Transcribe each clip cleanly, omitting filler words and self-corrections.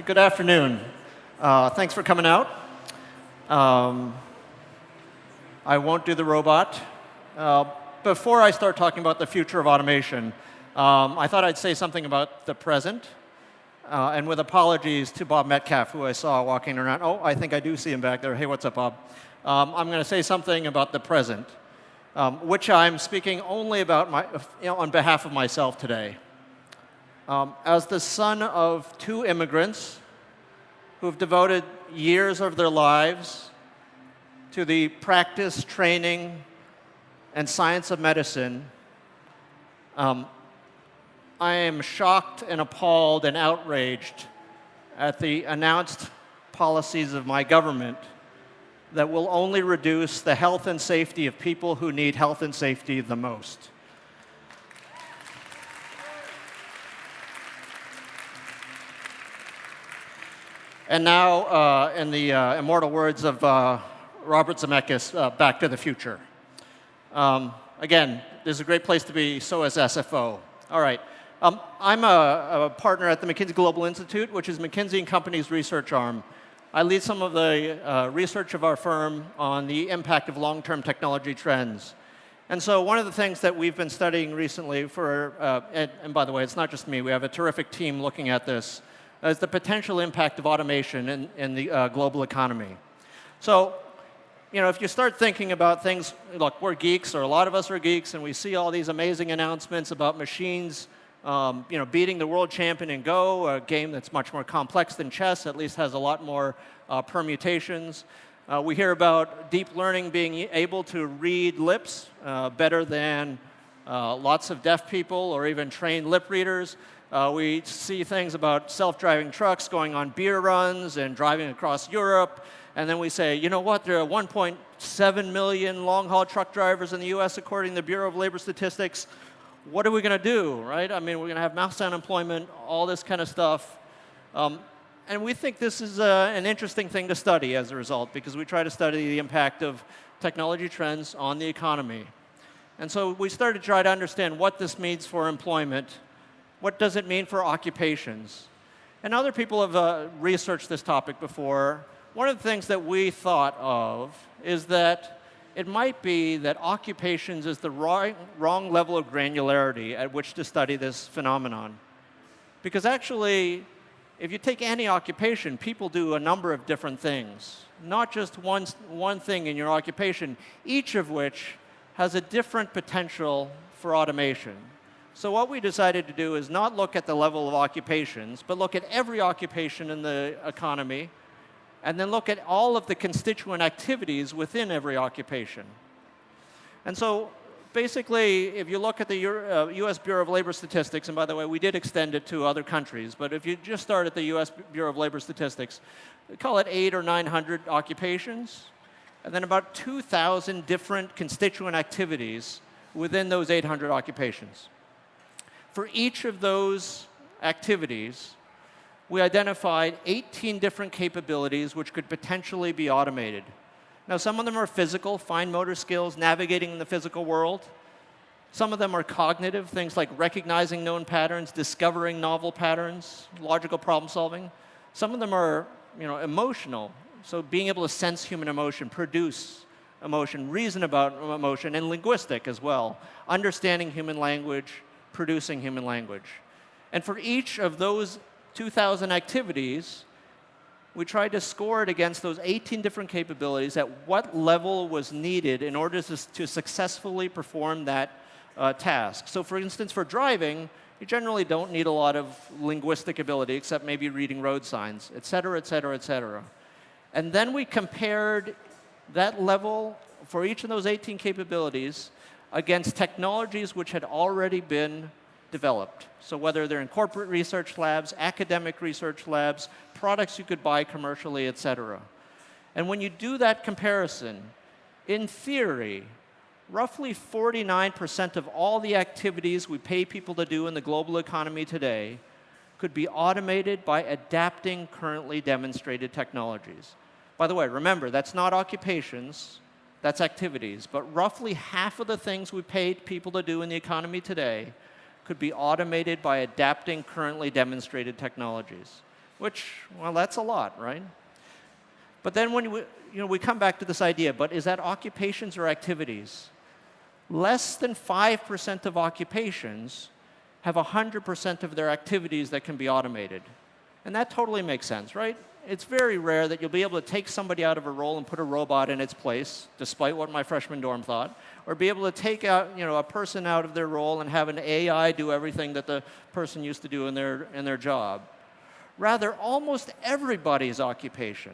Good afternoon. Thanks for coming out. I won't do the robot. Before I start talking about the future of automation, I thought I'd say something about the present. And with apologies to Bob Metcalf, who I saw walking around. Oh, I think I do see him back there. Hey, what's up, Bob? I'm going to say something about the present, which I'm speaking only about on behalf of myself today. As the son of two immigrants who've devoted years of their lives to the practice, training, and science of medicine, I am shocked and appalled and outraged at the announced policies of my government that will only reduce the health and safety of people who need health and safety the most. And now, in the immortal words of Robert Zemeckis, Back to the Future. Again, this is a great place to be, so is SFO. All right. I'm a partner at the McKinsey Global Institute, which is McKinsey & Company's research arm. I lead some of the research of our firm on the impact of long-term technology trends. And so one of the things that we've been studying recently and by the way, it's not just me, we have a terrific team looking at this, is the potential impact of automation in the global economy. So, if you start thinking about things, look, we're geeks, or a lot of us are geeks, and we see all these amazing announcements about machines, beating the world champion in Go, a game that's much more complex than chess, at least has a lot more permutations. We hear about deep learning being able to read lips better than lots of deaf people or even trained lip readers. We see things about self-driving trucks going on beer runs and driving across Europe. And then we say, you know what, there are 1.7 million long-haul truck drivers in the US, according to the Bureau of Labor Statistics. What are we going to do, right? I mean, we're going to have mass unemployment, all this kind of stuff. And we think this is an interesting thing to study as a result, because we try to study the impact of technology trends on the economy. And so we started to try to understand what this means for employment. What does it mean for occupations? And other people have researched this topic before. One of the things that we thought of is that it might be that occupations is the wrong level of granularity at which to study this phenomenon. Because actually, if you take any occupation, people do a number of different things. Not just one thing in your occupation, each of which has a different potential for automation. So what we decided to do is not look at the level of occupations, but look at every occupation in the economy, and then look at all of the constituent activities within every occupation. And so basically, if you look at the US Bureau of Labor Statistics, and by the way, we did extend it to other countries, but if you just start at the US Bureau of Labor Statistics, we call it 800 or 900 occupations, and then about 2,000 different constituent activities within those 800 occupations. For each of those activities, we identified 18 different capabilities which could potentially be automated. Now, some of them are physical, fine motor skills, navigating in the physical world. Some of them are cognitive, things like recognizing known patterns, discovering novel patterns, logical problem solving. Some of them are emotional, so being able to sense human emotion, produce emotion, reason about emotion, and linguistic as well, understanding human language, producing human language. And for each of those 2,000 activities, we tried to score it against those 18 different capabilities at what level was needed in order to successfully perform that task. So for instance, for driving, you generally don't need a lot of linguistic ability, except maybe reading road signs, et cetera, et cetera, et cetera. And then we compared that level for each of those 18 capabilities against technologies which had already been developed. So whether they're in corporate research labs, academic research labs, products you could buy commercially, et cetera. And when you do that comparison, in theory, roughly 49% of all the activities we pay people to do in the global economy today could be automated by adapting currently demonstrated technologies. By the way, remember, that's not occupations. That's activities. But roughly half of the things we paid people to do in the economy today could be automated by adapting currently demonstrated technologies. which, well, that's a lot, right? But then when we come back to this idea, but is that occupations or activities? Less than 5% of occupations have 100% of their activities that can be automated. And that totally makes sense, right? It's very rare that you'll be able to take somebody out of a role and put a robot in its place, despite what my freshman dorm thought, or be able to take out, a person out of their role and have an AI do everything that the person used to do in their job. Rather, almost everybody's occupation,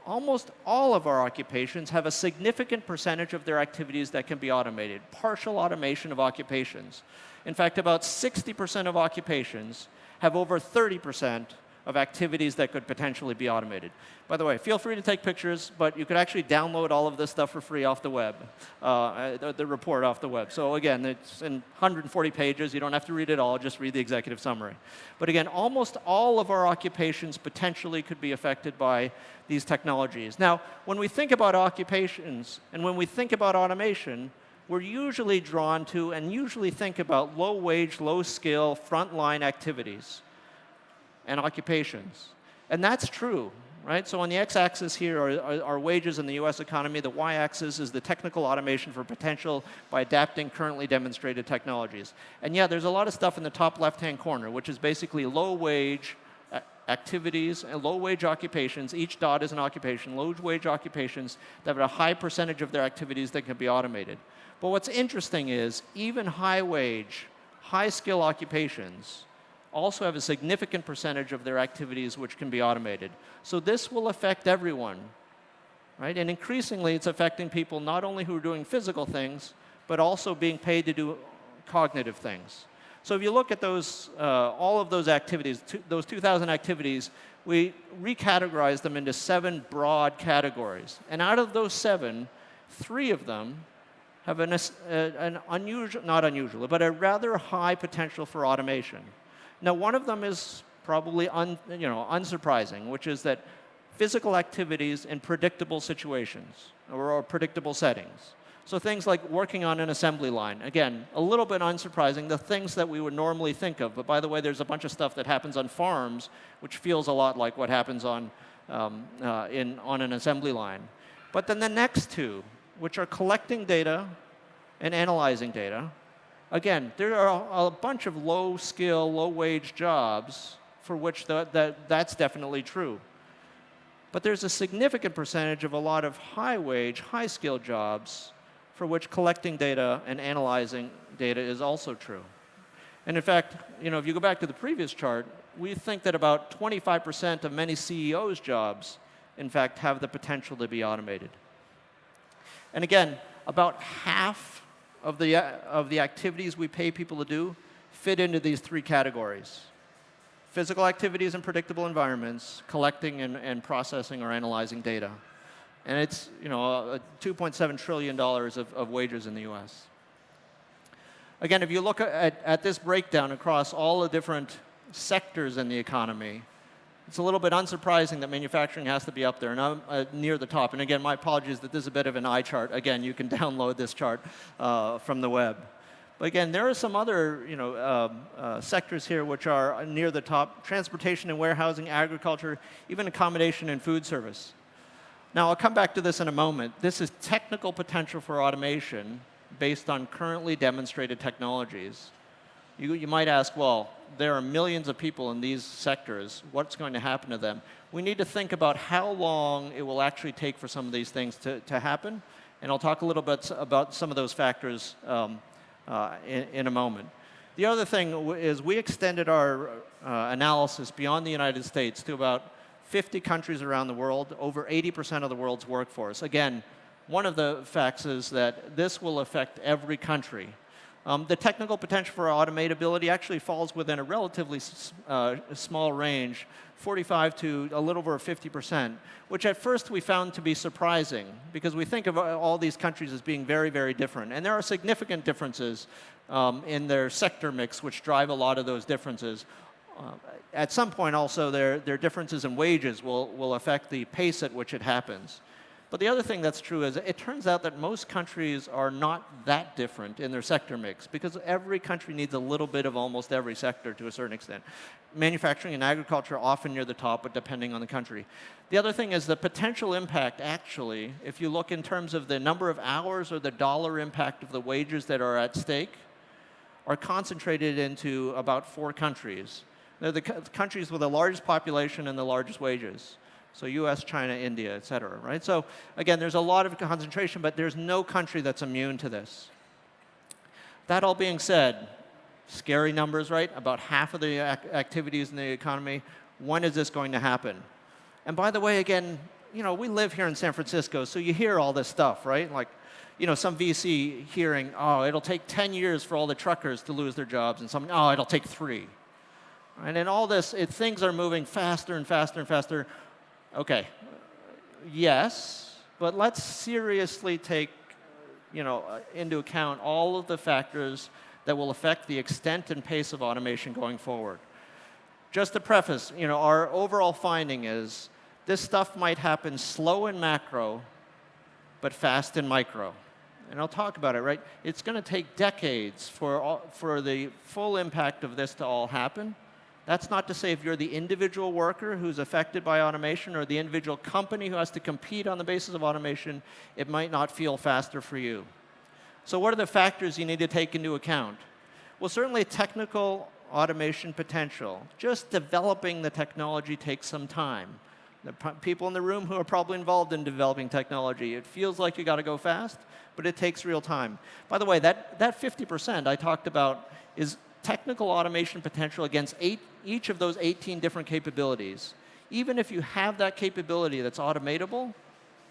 almost all of our occupations have a significant percentage of their activities that can be automated, partial automation of occupations. In fact, about 60% of occupations have over 30% of activities that could potentially be automated. By the way, feel free to take pictures, but you could actually download all of this stuff for free off the web, the report off the web. So again, it's in 140 pages. You don't have to read it all. Just read the executive summary. But again, almost all of our occupations potentially could be affected by these technologies. Now, when we think about occupations and when we think about automation, we're usually drawn to and usually think about low-wage, low-skill, frontline activities and occupations. And that's true, right? So on the x-axis here are wages in the US economy. The y-axis is the technical automation for potential by adapting currently demonstrated technologies. And yeah, there's a lot of stuff in the top left-hand corner, which is basically low-wage activities and low-wage occupations. Each dot is an occupation. Low-wage occupations that have a high percentage of their activities that can be automated. But what's interesting is even high-wage, high-skill occupations also have a significant percentage of their activities which can be automated. So this will affect everyone, right? And increasingly, it's affecting people not only who are doing physical things, but also being paid to do cognitive things. So if you look at those, all of those activities, those 2,000 activities, we recategorize them into 7 broad categories. And out of those 7, 3 of them have an unusual, not unusual, but a rather high potential for automation. Now, one of them is probably unsurprising, which is that physical activities in predictable situations or predictable settings. So things like working on an assembly line. Again, a little bit unsurprising, the things that we would normally think of. But by the way, there's a bunch of stuff that happens on farms, which feels a lot like what happens on an assembly line. But then the next 2, which are collecting data and analyzing data. Again, there are a bunch of low-skill, low-wage jobs for which that's definitely true. But there's a significant percentage of a lot of high-wage, high-skill jobs for which collecting data and analyzing data is also true. And in fact, if you go back to the previous chart, we think that about 25% of many CEOs' jobs, in fact, have the potential to be automated. And again, about half of the activities we pay people to do fit into these 3 categories. Physical activities in predictable environments, collecting and processing or analyzing data. And it's $2.7 trillion of wages in the US. Again, if you look at this breakdown across all the different sectors in the economy, it's a little bit unsurprising that manufacturing has to be up there, and I'm near the top. And again, my apologies that this is a bit of an eye chart. Again, you can download this chart from the web. But again, there are some other sectors here which are near the top: transportation and warehousing, agriculture, even accommodation and food service. Now, I'll come back to this in a moment. This is technical potential for automation based on currently demonstrated technologies. You might ask, well, there are millions of people in these sectors. What's going to happen to them? We need to think about how long it will actually take for some of these things to happen. And I'll talk a little bit about some of those factors in a moment. The other thing is we extended our analysis beyond the United States to about 50 countries around the world, over 80% of the world's workforce. Again, one of the facts is that this will affect every country. The technical potential for automatability actually falls within a relatively small range, 45 to a little over 50%, which at first we found to be surprising because we think of all these countries as being very, very different. And there are significant differences in their sector mix which drive a lot of those differences. At some point also, their differences in wages will affect the pace at which it happens. But the other thing that's true is it turns out that most countries are not that different in their sector mix because every country needs a little bit of almost every sector to a certain extent. Manufacturing and agriculture are often near the top, but depending on the country. The other thing is the potential impact, actually, if you look in terms of the number of hours or the dollar impact of the wages that are at stake, are concentrated into about 4 countries. They're the countries with the largest population and the largest wages. So US, China, India, et cetera, right? So again, there's a lot of concentration, but there's no country that's immune to this. That all being said, scary numbers, right? About half of the activities in the economy. When is this going to happen? And by the way, again, you know, we live here in San Francisco, so you hear all this stuff, right? Like, you know, some VC hearing, oh, it'll take 10 years for all the truckers to lose their jobs, and some, oh, it'll take 3. And in all this, things are moving faster and faster and faster. Okay, yes, but let's seriously take, you know, into account all of the factors that will affect the extent and pace of automation going forward. Just to preface, you know, our overall finding is this stuff might happen slow in macro, but fast in micro. And I'll talk about it, right? It's going to take decades for the full impact of this to all happen. That's not to say if you're the individual worker who's affected by automation or the individual company who has to compete on the basis of automation, it might not feel faster for you. So what are the factors you need to take into account? Well, certainly technical automation potential. Just developing the technology takes some time. The people in the room who are probably involved in developing technology, it feels like you got to go fast, but it takes real time. By the way, that 50% I talked about is technical automation potential against each of those 18 different capabilities. Even if you have that capability that's automatable,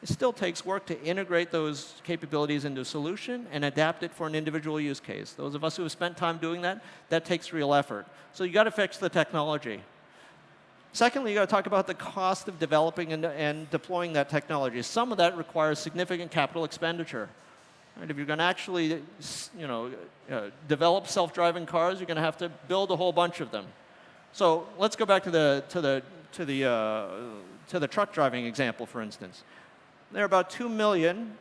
it still takes work to integrate those capabilities into a solution and adapt it for an individual use case. Those of us who have spent time doing that, that takes real effort. So you got to fix the technology. Secondly, you got to talk about the cost of developing and deploying that technology. Some of that requires significant capital expenditure. Right? If you're going to actually, you know, develop self-driving cars, you're going to have to build a whole bunch of them. So let's go back to the truck driving example, for instance. There are about 2 million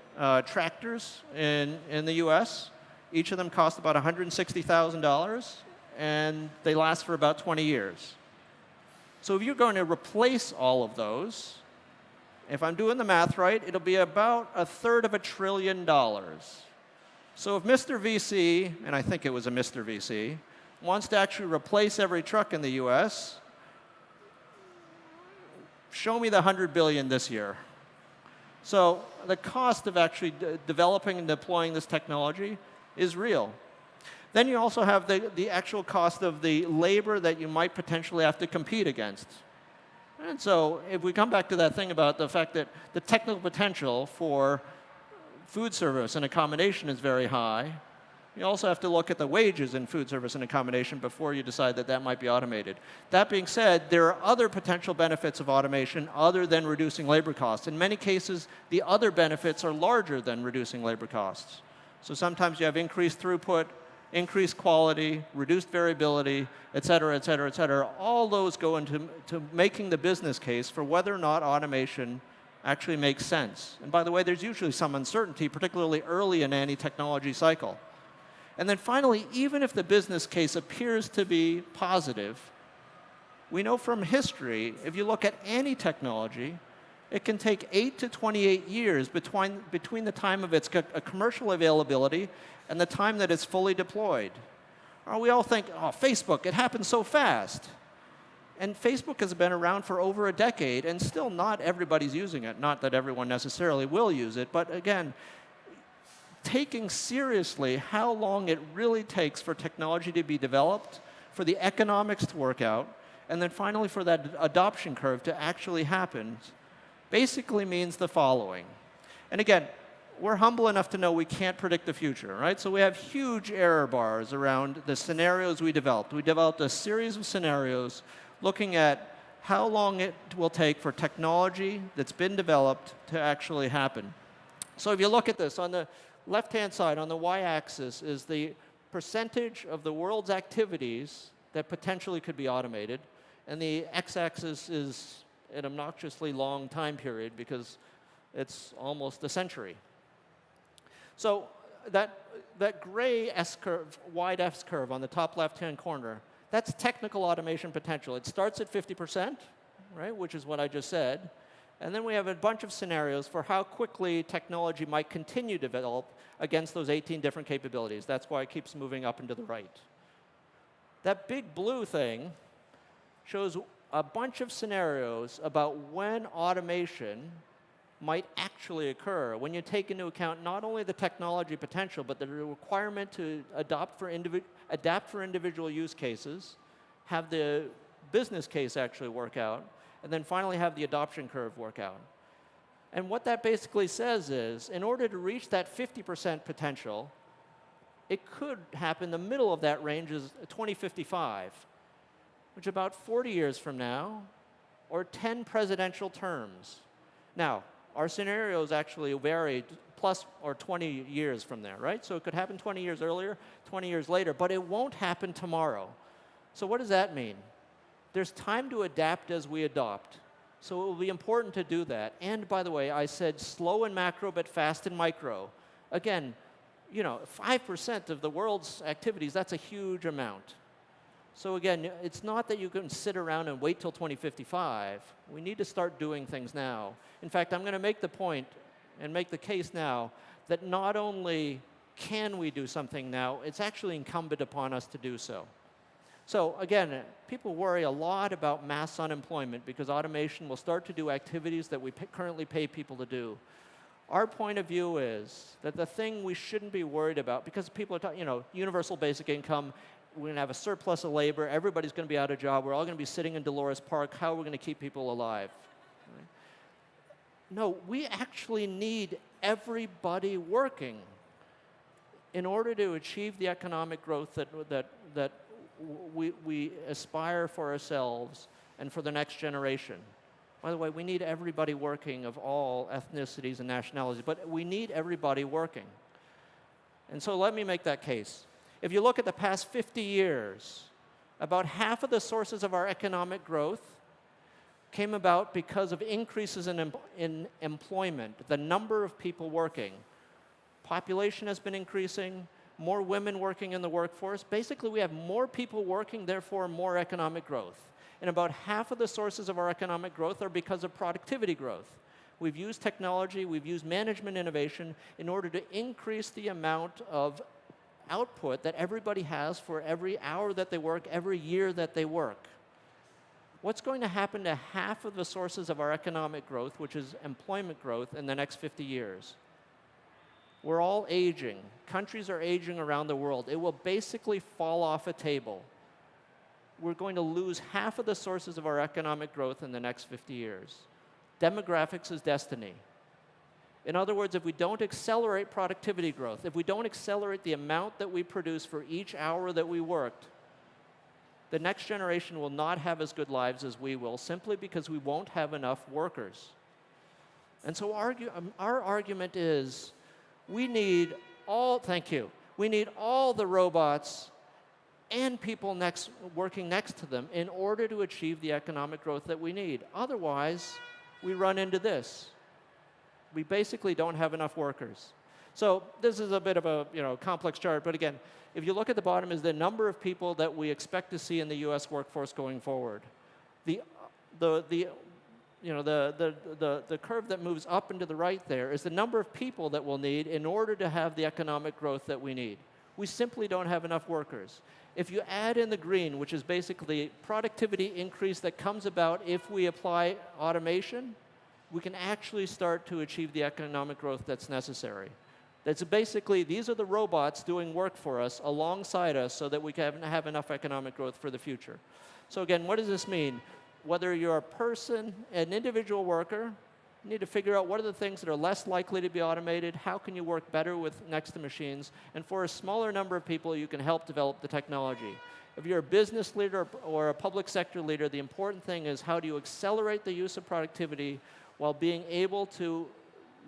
tractors in the U.S. Each of them cost about $160,000, and they last for about 20 years. So if you're going to replace all of those, if I'm doing the math right, it'll be about $1/3 of $1 trillion. So if Mr. VC, and I think it was a Mr. VC, wants to actually replace every truck in the US, show me the 100 billion this year. So the cost of actually developing and deploying this technology is real. Then you also have the actual cost of the labor that you might potentially have to compete against. And so if we come back to that thing about the fact that the technical potential for food service and accommodation is very high, you also have to look at the wages in food service and accommodation before you decide that that might be automated. That being said, there are other potential benefits of automation other than reducing labor costs. In many cases, the other benefits are larger than reducing labor costs. So sometimes you have increased throughput, increased quality, reduced variability, et cetera, et cetera, et cetera. All those go into making the business case for whether or not automation actually makes sense. And by the way, there's usually some uncertainty, particularly early in any technology cycle. And then finally, even if the business case appears to be positive, we know from history, if you look at any technology, it can take 8 to 28 years between the time of its commercial availability and the time that it's fully deployed. Or we all think, oh, Facebook, it happened so fast. And Facebook has been around for over a decade, and still not everybody's using it. Not that everyone necessarily will use it, but again, taking seriously how long it really takes for technology to be developed, for the economics to work out, and then finally for that adoption curve to actually happen, basically means the following. And again, we're humble enough to know we can't predict the future, right? So we have huge error bars around the scenarios we developed. We developed a series of scenarios looking at how long it will take for technology that's been developed to actually happen. So if you look at this, on the left-hand side, on the y-axis, is the percentage of the world's activities that potentially could be automated, and the x-axis is an obnoxiously long time period because It's almost a century. So that gray S-curve, wide S-curve on the top left-hand corner, that's technical automation potential. It starts at 50%, right, which is what I just said. And then we have a bunch of scenarios for how quickly technology might continue to develop against those 18 different capabilities. That's why it keeps moving up and to the right. That big blue thing shows a bunch of scenarios about when automation might actually occur, when you take into account not only the technology potential, but the requirement to adapt for individual use cases, have the business case actually work out, and then finally have the adoption curve work out. And what that basically says is, in order to reach that 50% potential, it could happen, the middle of that range is 2055, which is about 40 years from now, or 10 presidential terms. Now, our scenarios actually vary plus or 20 years from there, right? So it could happen 20 years earlier, 20 years later, but it won't happen tomorrow. So what does that mean? There's time to adapt as we adopt. So it will be important to do that. And by the way, I said slow in macro, but fast in micro. Again, 5% of the world's activities, that's a huge amount. So again, it's not that you can sit around and wait till 2055. We need to start doing things now. In fact, I'm going to make the point and make the case now that not only can we do something now, it's actually incumbent upon us to do so. So again, people worry a lot about mass unemployment because automation will start to do activities that we currently pay people to do. Our point of view is that the thing we shouldn't be worried about, because people are talking, universal basic income, we're going to have a surplus of labor, everybody's going to be out of job, we're all going to be sitting in Dolores Park, how are we going to keep people alive? Right? No, we actually need everybody working in order to achieve the economic growth that we aspire for ourselves and for the next generation. By the way, we need everybody working of all ethnicities and nationalities, but we need everybody working. And so let me make that case. If you look at the past 50 years, about half of the sources of our economic growth came about because of increases in employment, the number of people working. Population has been increasing, more women working in the workforce. Basically, we have more people working, therefore more economic growth. And about half of the sources of our economic growth are because of productivity growth. We've used technology, we've used management innovation in order to increase the amount of output that everybody has for every hour that they work, every year that they work. What's going to happen to half of the sources of our economic growth, which is employment growth, in the next 50 years? We're all aging. Countries are aging around the world. It will basically fall off a table. We're going to lose half of the sources of our economic growth in the next 50 years. Demographics is destiny. In other words, if we don't accelerate productivity growth, if we don't accelerate the amount that we produce for each hour that we worked, the next generation will not have as good lives as we will, simply because we won't have enough workers. And so our argument is we need we need all the robots and people working next to them in order to achieve the economic growth that we need. Otherwise, we run into this. We basically don't have enough workers. So this is a bit of a complex chart, but again, if you look at the bottom is the number of people that we expect to see in the U.S. workforce going forward. The curve that moves up and to the right there is the number of people that we'll need in order to have the economic growth that we need. We simply don't have enough workers. If you add in the green, which is basically productivity increase that comes about if we apply automation, we can actually start to achieve the economic growth that's necessary. That's basically, these are the robots doing work for us alongside us so that we can have enough economic growth for the future. So again, what does this mean? Whether you're a person, an individual worker, you need to figure out what are the things that are less likely to be automated, how can you work better with next to machines, and for a smaller number of people, you can help develop the technology. If you're a business leader or a public sector leader, the important thing is how do you accelerate the use of productivity while being able to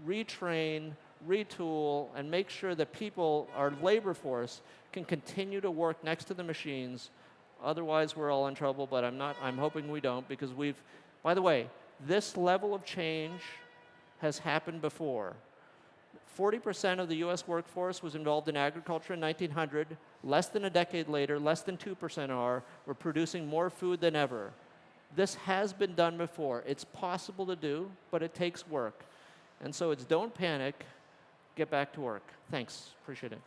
retrain, retool, and make sure that people, our labor force, can continue to work next to the machines. Otherwise, we're all in trouble, but I'm hoping we don't, because by the way, this level of change has happened before. 40% of the US workforce was involved in agriculture in 1900. Less than a decade later, less than 2% are. We're producing more food than ever. This has been done before. It's possible to do, but it takes work. And so it's don't panic, get back to work. Thanks, appreciate it.